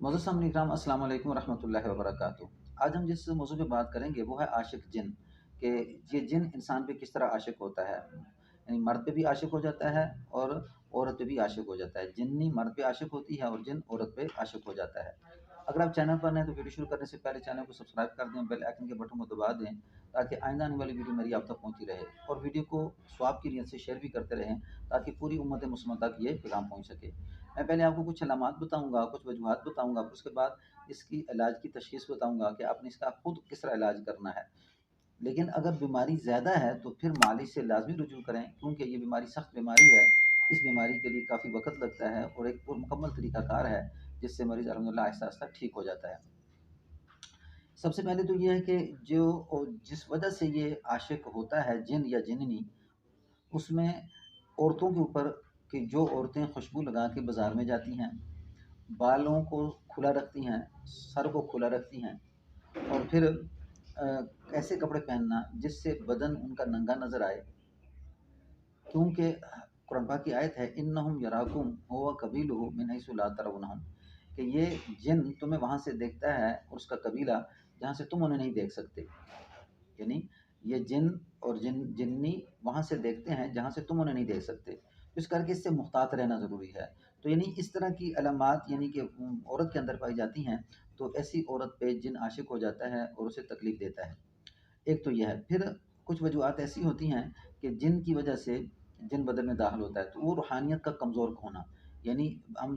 मौजूद सामने इकराम अस्सलाम वालेकुम रहमतुल्लाहि व बरकातुहू। आज हम जिस मौजू पे बात करेंगे वो है आशिक जिन कि ये जिन इंसान पे किस तरह आशिक होता है। यानी मर्द पे भी आशिक हो जाता है और औरत पे भी आशिक हो जाता है। जिन्नी मर्द पे आशिक होती है और जिन औरत पे आशिक हो जाता है। अगर आप चैनल पर नए तो वीडियो शुरू करने से पहले चैनल को सब्सक्राइब कर दें, बेल आइकन के बटन को दबा दें ताकि आइंदा आने वाली वीडियो मेरी आप तक पहुँचती रहे और वीडियो को स्वाब की नीयत से शेयर भी करते रहें ताकि पूरी उम्मत मुस्लिमा तक ये पैगाम पहुँच सके। मैं पहले आपको कुछ अलामात बताऊँगा, कुछ वजूहात बताऊँगा, फिर उसके बाद इसकी इलाज की तशख़ीस बताऊँगा कि आपने इसका खुद किस तरह इलाज करना है। लेकिन अगर बीमारी ज़्यादा है तो फिर मालिज से लाज़मी रुजू करें क्योंकि ये बीमारी सख्त बीमारी है। इस बीमारी के लिए काफ़ी वक़्त लगता है और एक पुरमुकम्मल तरीक़ाकार है जिससे मरीज़ अल्हम्दुलिल्लाह आहिस्ता-आहिस्ता ठीक हो जाता है। सबसे पहले तो ये है कि जिस वजह से ये आशिक होता है जिन या जिन्नी, उसमें औरतों के ऊपर कि जो औरतें खुशबू लगा के बाज़ार में जाती हैं, बालों को खुला रखती हैं, सर को खुला रखती हैं और फिर ऐसे कपड़े पहनना जिससे बदन उनका नंगा नज़र आए। क्योंकि कुरान पाक की आयत है इन्नहुम यराकुम हुवा कबीलुहु मिन हैसु ला तरौनहुम कि ये जिन तुम्हें वहाँ से देखता है और उसका कबीला जहाँ से तुम उन्हें नहीं देख सकते। यानी ये जिन और जिन्नी वहाँ से देखते हैं जहाँ से तुम उन्हें नहीं देख सकते। तो इस करके इससे मुहतात रहना ज़रूरी है। तो यानी इस तरह की अलामात यानी कि औरत के अंदर पाई जाती हैं तो ऐसी औरत पे जिन आशिक हो जाता है और उसे तकलीफ़ देता है। एक तो यह है। फिर कुछ वजूहात ऐसी होती हैं कि जिन की वजह से जिन बदन में दाखिल होता है तो वो रूहानियत का कमज़ोर होना। यानी हम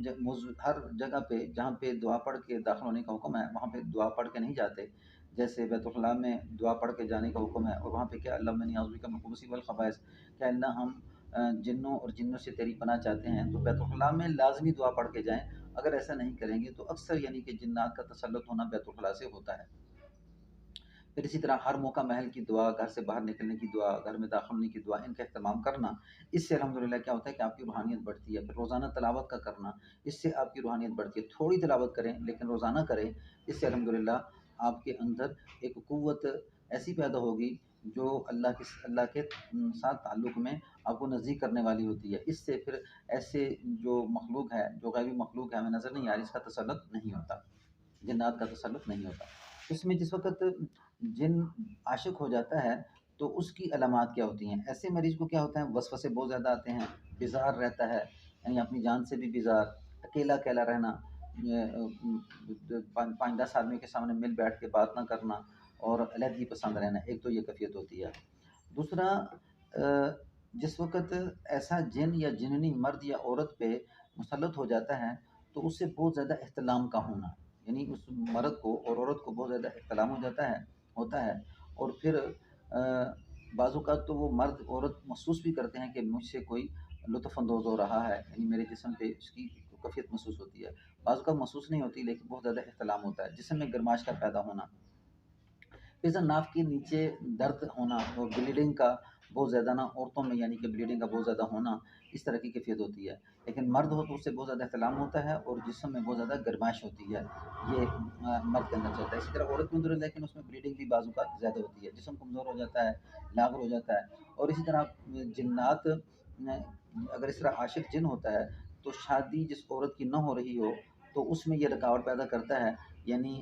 हर जगह पे जहाँ पे दुआ पढ़ के दाखिल होने का हुक्म है वहाँ पे दुआ पढ़ के नहीं जाते। जैसे बैतुल्ख़ला में दुआ पढ़ के जाने का हुक्म है और वहाँ पे क्या अल्लाहुम्मा इन्नी अऊज़ु बिका मिनल खुबुसि वल ख़बाइस क्या अल्लाह हम जिन्नों और जिन्नों से तेरी पनाह चाहते हैं तो बैतुल्ख़ला में लाज़मी दुआ पढ़ के जाएँ। अगर ऐसा नहीं करेंगे तो अक्सर यानी कि जिन्नात का तसल्लुत होना बैतुल्ख़ला से होता है। फिर इसी तरह हर मौका महल की दुआ, घर से बाहर निकलने की दुआ, घर में दाखिल होने की दुआ, इनका इह्तिमाम करना, इससे अल्हम्दुलिल्लाह क्या होता है कि आपकी रूहानियत बढ़ती है। फिर रोज़ाना तिलावत का करना, इससे आपकी रूहानियत बढ़ती है। थोड़ी तिलावत करें लेकिन रोज़ाना करें, इससे अल्हम्दुलिल्लाह आपके अंदर एक क़ुव्वत ऐसी पैदा होगी जो अल्लाह के साथ ताल्लुक़ में आपको नज़दीक करने वाली होती है। इससे फिर ऐसे जो मख़लूक़ है, जो ग़ैबी मख़लूक़ है, हमें नज़र नहीं आ रही, इसका तसल्लुत नहीं होता, जिन्नात का तसल्लुत नहीं होता। इसमें जिस वक़्त जिन आशिक हो जाता है तो उसकी अलामात क्या होती हैं? ऐसे मरीज़ को क्या होता है वसवसे बहुत ज़्यादा आते हैं, बेज़ार रहता है, यानी अपनी जान से भी बेज़ार, अकेला-अकेला रहना, 5-10 आदमी के सामने मिल बैठ के बात ना करना और अलहदगी पसंद रहना, एक तो ये कैफ़ियत होती है। दूसरा जिस वक़्त ऐसा जिन या जिन्नी मर्द या औरत पे मुसल्लत हो जाता है तो उससे बहुत ज़्यादा एहतिलाम का होना, यानी उस मर्द को और औरत को बहुत ज़्यादा एहतिलाम होता है और फिर बाज़-औक़ात तो वो मर्द औरत महसूस भी करते हैं कि मुझसे कोई लुत्फ़ अंदोज़ हो रहा है, यानी मेरे जिस्म पे उसकी कैफ़ियत महसूस होती है। बाज़-औक़ात महसूस नहीं होती लेकिन बहुत ज़्यादा एहतिलाम होता है, जिस्म में गर्माश का पैदा होना। फिर नाक के नीचे दर्द होना और ब्लीडिंग का बहुत ज़्यादा ना औरतों में यानी कि ब्लीडिंग का बहुत ज़्यादा होना, इस तरह की कैफ़ियत होती है। लेकिन मर्द हो तो उससे बहुत ज़्यादा एहतिलाम होता है और जिस्म में बहुत ज़्यादा गर्माश होती है। ये मर्द के अंदर चलता है। इसी तरह औरत के अंदर लेकिन उसमें ब्लीडिंग भी बाज़ औक़ात ज़्यादा होती है। जिस्म कमज़ोर हो जाता है, लाग़र हो जाता है और इसी तरह जिन्नात में अगर इस तरह आशिक जिन होता है तो शादी जिस औरत की ना हो रही हो तो उसमें ये रुकावट पैदा करता है, यानी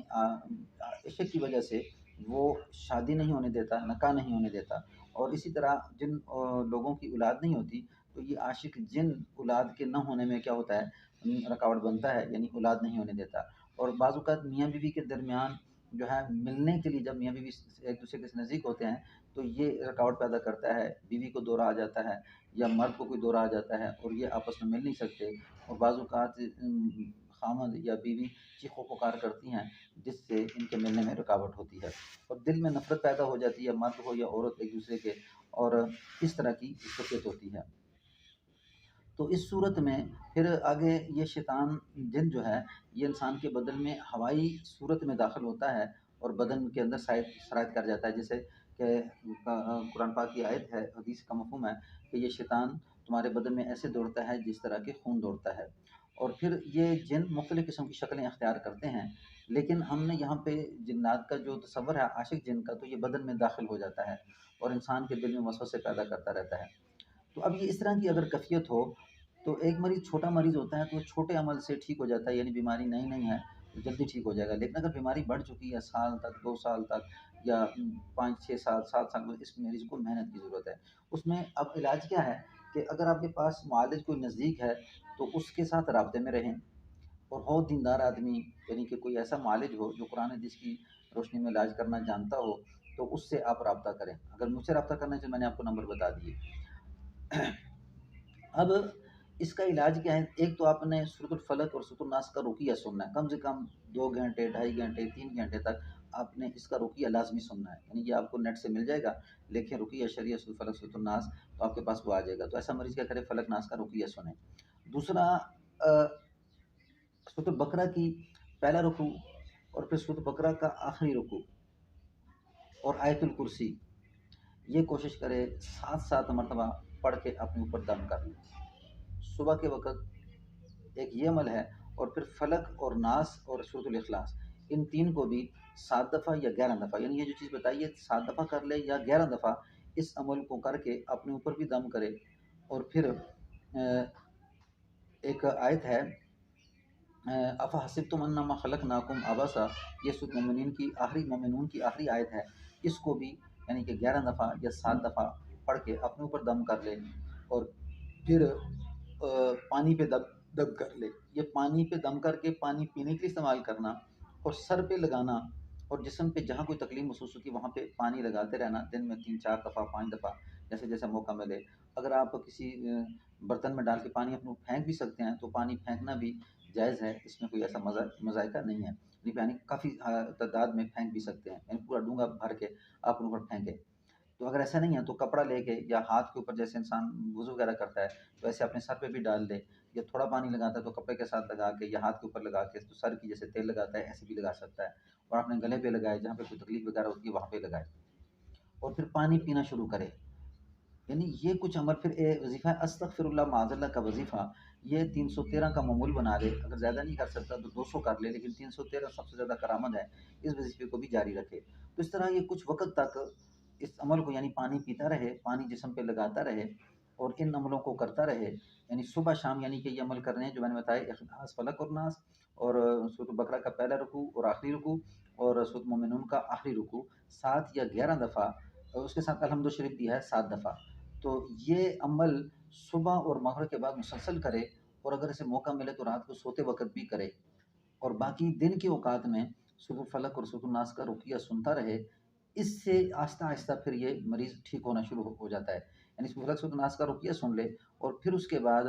इश्क की वजह से वो शादी नहीं होने देता, निकाह नहीं होने देता और इसी तरह जिन लोगों की औलाद नहीं होती तो ये आशिक जिन औलाद के ना होने में क्या होता है रुकावट बनता है, यानी औलाद नहीं होने देता। और बाज़ औक़ात मियाँ-बीवी के दरमियान जो है मिलने के लिए जब मियाँ-बीवी एक-दूसरे के नज़दीक होते हैं तो ये रुकावट पैदा करता है, बीवी को दौरा आ जाता है या मर्द को कोई दौरा आ जाता है और ये आपस में मिल नहीं सकते और बाज़ औक़ात ख़ावंद या बीवी चीख़ो-पुकार करती हैं जिससे इनके मिलने में रुकावट होती है और दिल में नफ़रत पैदा हो जाती है, मर्द हो या औरत एक-दूसरे के और इस तरह की कैफ़ियत होती है। तो इस सूरत में फिर आगे ये शैतान जिन जो है ये इंसान के बदन में हवाई सूरत में दाखिल होता है और बदन के अंदर सरायत कर जाता है। जैसे कि कुरान पाक की आयत है, हदीस का मफ़हूम है कि ये शैतान तुम्हारे बदन में ऐसे दौड़ता है जिस तरह के खून दौड़ता है और फिर ये जिन मुख्तलिफ़ किस्म की शक्लें अख्तियार करते हैं। लेकिन हमने यहाँ पे जिन्नात का जो तसव्वुर है आशिक जिन का तो ये बदन में दाखिल हो जाता है और इंसान के दिल में वसवसे पैदा करता रहता है। तो अब ये इस तरह की अगर कैफ़ियत हो तो एक मरीज़ छोटा मरीज़ होता है तो छोटे अमल से ठीक हो जाता है, यानी बीमारी नई नहीं है तो जल्दी ठीक हो जाएगा। लेकिन अगर बीमारी बढ़ चुकी है साल तक, 2 साल तक या 5-6 साल, 7 साल में, इस मरीज़ को मेहनत की ज़रूरत है। उसमें अब इलाज क्या है कि अगर आपके पास मुआलिज कोई नज़दीक है, तो उसके साथ राब्ते में रहें। और हो दीनदार आदमी, यानी कि कोई ऐसा मालिज हो जो कुरान हदीस की रोशनी में इलाज करना जानता हो, तो उससे आप रब्ता करें। अगर मुझसे रब्ता करना है तो मैंने आपको नंबर बता दिए। अब इसका इलाज क्या है? एक तो आपने सूरतुल फलक और सूरतुल नास का रुकिया सुनना है, कम से कम 2 घंटे, ढाई घंटे, 3 घंटे तक आपने इसका रुकिया लाजमी सुनना है। यानी कि आपको नेट से मिल जाएगा, लिखें रुकिया शरिया सूरतुल फलक सूरतुल नास, तो आपके पास वो आ जाएगा। तो ऐसा मरीज़ क्या करे, फलक नास का रुकिया सुने। दूसरा, सूरत बकरा की पहला रुकू और फिर सूरत बकरा का आखिरी रुकू और आयतुल कुर्सी, ये कोशिश करे 7-7 मरतबा पढ़ के अपने ऊपर दम कर ले। सुबह के वक़्त एक ये अमल है। और फिर फलक और नास और सूरतुल इखलास, इन 3 को भी 7 दफ़ा या 11 दफ़ा, यानी ये जो चीज़ बताई है 7 दफ़ा कर ले या 11 दफ़ा, इस अमल को करके अपने ऊपर भी दम करे। और फिर एक आयत है, अफ़हसिबतुम अन्नमा खलक़नाकुम अबसा, ये सूरह मोमिनून की आखिरी आयत है। इसको भी यानी कि 11 दफ़ा या 7 दफ़ा पढ़ के अपने ऊपर दम कर ले। और फिर पानी पे दम दम कर ले। ये पानी पे दम करके पानी पीने के लिए इस्तेमाल करना और सर पे लगाना और जिस्म पे जहाँ कोई तकलीफ़ महसूस होती है वहाँ पे पानी लगाते रहना, दिन में 3-4 दफ़ा, 5 दफ़ा, जैसे-जैसे मौका मिले। अगर आप किसी बर्तन में डाल के पानी अपने ऊपर फेंक भी सकते हैं, तो पानी फेंकना भी जायज़ है, इसमें कोई ऐसा मज़ायका नहीं है। यानी काफ़ी तादाद में फेंक भी सकते हैं, यानी पूरा डूंगा भर के आप अपने ऊपर फेंकें। तो अगर ऐसा नहीं है तो कपड़ा लेके या हाथ के ऊपर, जैसे इंसान वज़ू वगैरह करता है, तो ऐसे अपने सर पे भी डाल दे, या थोड़ा पानी लगाता है तो कपड़े के साथ लगा के या हाथ के ऊपर लगा के, तो सर की जैसे तेल लगाता है ऐसे भी लगा सकता है। और अपने गले पे लगाए, जहाँ पे कोई तकलीफ़ वगैरह होती है वहाँ पे लगाए। और फिर पानी पीना शुरू करे। यानी ये कुछ अमल। फिर वज़ीफ़ा अस्तग़फ़िरुल्लाह माज़अल्लाह का वज़ीफ़ा, ये 313 का मामूल बना ले। अगर ज़्यादा नहीं कर सकता तो 200 कर ले, लेकिन 313 सबसे ज़्यादा करामत है। इस वज़ीफ़े को भी जारी रखे। तो इस तरह ये कुछ वक़्त तक इस अमल को, यानी पानी पीता रहे, पानी जिस्म पे लगाता रहे और इन अमलों को करता रहे। यानी सुबह शाम, यानी कि ये अमल करने हैं जो मैंने बताए, इख़लास, फलक और नास, और सूरत बकरा का पहला रुकू और आखिरी रुकू, और सूरत मोमिनून का आखिरी रुकू 7 या 11 दफ़ा, और उसके साथ अलहम्दु शरीफ दिया है 7 दफ़ा। तो ये अमल सुबह और मगरिब के बाद मुसलसल करे। और अगर इसे मौका मिले तो रात को सोते वक़्त भी करे। और बाकी दिन के औकात में सूरह फलक और सूरह नास का रुकिया सुनता रहे। इससे आहिस्ता-आहिस्ता फिर ये मरीज़ ठीक होना शुरू हो जाता है। यानी सूरह फलक, सूरह नास का रुकिया सुन ले और फिर उसके बाद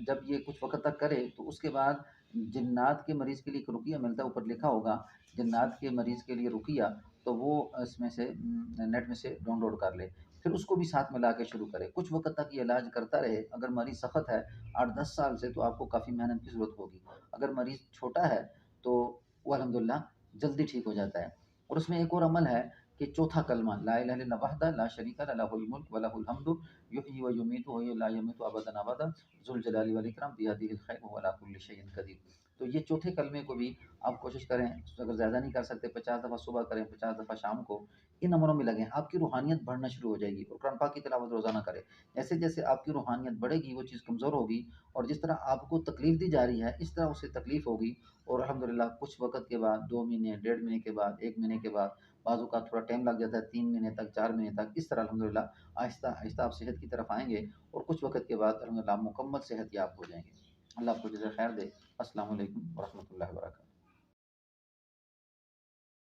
जब ये कुछ वक़्त तक करे तो उसके बाद जिन्नात के मरीज़ के लिए एक रुकिया मिलता है, ऊपर लिखा होगा जिन्नात के मरीज़ के लिए रुकिया, तो वो इसमें से नेट में से डाउनलोड कर ले। फिर उसको भी साथ मिला के शुरू करे। कुछ वक़्त तक ये इलाज करता रहे। अगर मरीज़ सख़त है 8-10 साल से, तो आपको काफ़ी मेहनत की ज़रूरत होगी। अगर मरीज़ छोटा है तो वो अल्हम्दुलिल्लाह जल्दी ठीक हो जाता है। और उसमें एक और अमल है कि चौथा कलमा, ला इलाहा इल्लल्लाह वहदा ला शरीका लह, लहुल मुल्क व लहुल हम्दु, युहयी व युमीतु व हुवा ला यमूतु अबदन अबदा, ज़ुल जलाली वल इकराम, बियदिहिल खैर व हुवा अला कुल्लि शैइन क़दीर। तो ये चौथे कलमे को भी आप कोशिश करें, अगर ज़्यादा नहीं कर सकते 50 दफ़ा सुबह करें, 50 दफ़ा शाम को, इन अमलों में लगें। आपकी रूहानियत बढ़ना शुरू हो जाएगी। और कुरान पाक की तिलावत रोज़ाना करें। जैसे-जैसे आपकी रूहानियत बढ़ेगी, वो चीज़ कमज़ोर होगी, और जिस तरह आपको तकलीफ़ दी जा रही है, इस तरह उसे तकलीफ़ होगी। और अल्हम्दुलिल्लाह कुछ वक़्त के बाद, 2 महीने, डेढ़ महीने के बाद, 1 महीने के बाद, बाज़ औक़ात थोड़ा टाइम लग जाता है, 3 महीने तक, 4 महीने तक, इस तरह अल्हम्दुलिल्लाह आहिस्ता-आहिस्ता आप सेहत की तरफ आएँगे। और कुछ वक़्त के बाद अल्हम्दुलिल्लाह मुकम्मल सेहतयाब हो जाएँगे। अल्लाह आपको जज़ा खैर दे। अस्सलामु अलैकुम व रहमतुल्लाह।